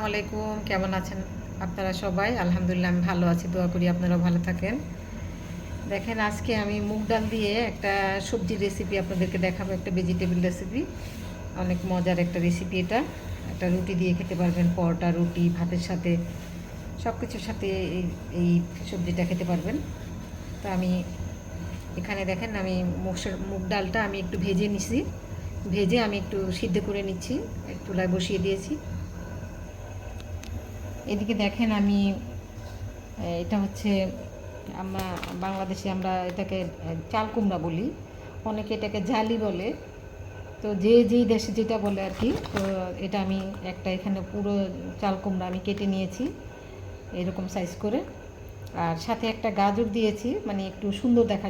আলাইকুম, কেমন আছেন আপনারা সবাই? আলহামদুলিল্লাহ আমি ভালো আছি, দোয়া করি আপনারাও ভালো থাকেন। দেখেন, আজকে আমি মুগ ডাল দিয়ে একটা সবজির রেসিপি আপনাদেরকে দেখাবো, একটা ভেজিটেবল রেসিপি। অনেক মজার একটা রেসিপি এটা। একটা রুটি দিয়ে খেতে পারবেন, পরোটা, রুটি, ভাতের সাথে, সব কিছুর সাথে এই সবজিটা খেতে পারবেন। তো আমি এখানে দেখেন, আমি মুগ ডালটা আমি একটু ভেজে নিছি, ভেজে আমি একটু সিদ্ধ করে নিচ্ছি, চুলায় বসিয়ে দিয়েছি। এদিকে দেখেন, আমি এটা হচ্ছে আমরা বাংলাদেশে আমরা এটাকে চাল কুমড়া বলি, অনেকে এটাকে জালি বলে। তো যে যেই দেশে যেটা বলে আর কি। তো এটা আমি একটা এখানে পুরো চাল কুমড়া আমি কেটে নিয়েছি এরকম সাইজ করে, আর সাথে একটা গাজর দিয়েছি, মানে একটু সুন্দর দেখা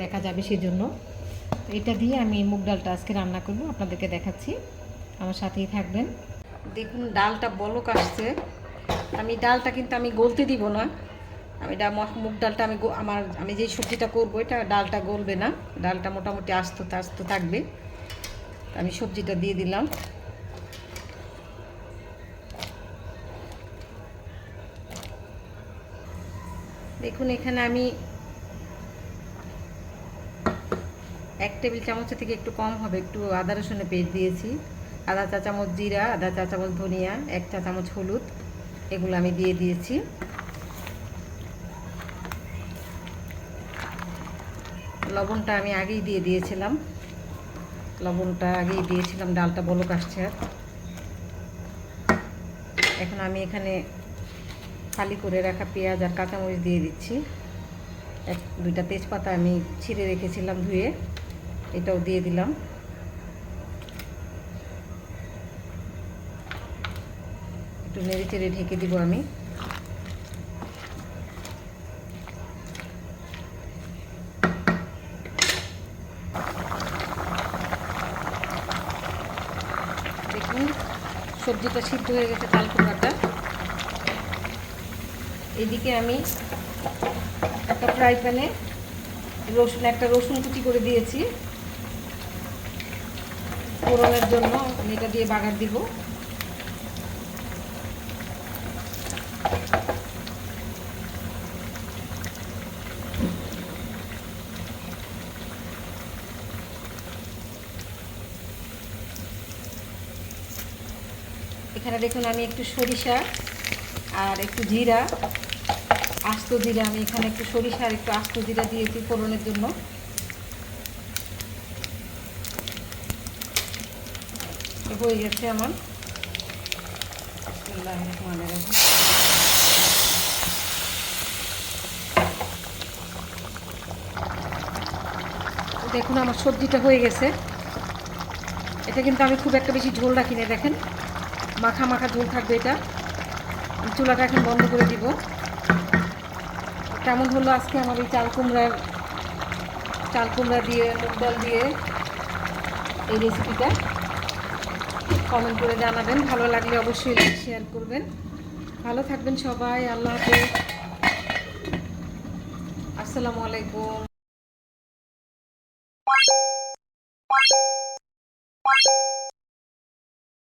দেখা যাবে সেজন্য। এটা দিয়ে আমি মুগ ডালটা আজকে রান্না করব, আপনাদেরকে দেখাচ্ছি, আমার সাথেই থাকবেন। দেখুন, ডালটা বলক আসছে। আমি ডালটা কিন্তু আমি গলতে দিব না। আমি মুগ ডালটা আমি যে সবজিটা করবো, এটা ডালটা গলবে না, ডালটা মোটামুটি আস্ত আস্ত থাকবে। আমি সবজিটা দিয়ে দিলাম। দেখুন, এখানে আমি 1 টেবিল চামচের থেকে একটু কম হবে একটু আদা রসুনের পেস্ট দিয়েছি, আধা চা চামচ জিরা, আধা চা চামচ ধনিয়া, 1 চা চামচ হলুদ, এগুলো আমি দিয়ে দিয়েছি। লবণটা আমি আগেই দিয়ে দিয়েছিলাম, ডালটা বলক আসছে। এখন আমি এখানে ফালি করে রাখা পেঁয়াজ আর কাঁচামরিচ দিয়ে দিচ্ছি। 2টা তেজপাতা আমি ছিঁড়ে রেখেছিলাম ধুয়ে, এটাও দিয়ে দিলাম। একটু নেড়ে চেড়ে ঢেকে দিব আমি। দেখুন, সবজিটা সিদ্ধ হয়ে গেছে, চাল কুমড়াটা। এদিকে আমি একটা ফ্রাই প্যানে একটা রসুন কুচি করে দিয়েছি ফোড়নের জন্য, আমি এটা দিয়ে বাগার দিব। এখানে দেখুন, আমি একটু সরিষা আর একটু জিরা, আস্ত জিরা, আমি এখানে একটু সরিষা আর একটু আস্ত জিরা দিয়েছি ফোড়নের জন্য। হয়ে গেছে আমার। দেখুন, আমার সবজিটা হয়ে গেছে। এটা কিন্তু আমি খুব একটা বেশি ঝোল রাখি না, দেখেন মাখা মাখা ঝোল থাকবে এটা। চুলাটা এখন বন্ধ করে দিব। কেমন হলো আজকে আমার এই চাল কুমড়া দিয়ে মুগ ডাল দিয়ে এই রেসিপিটা? কমেন্ট করে জানাবেন, ভালো লাগলে অবশ্যই শেয়ার করবেন। ভালো থাকবেন সবাই, আল্লাহ হাফেজ, আসসালামু আলাইকুম।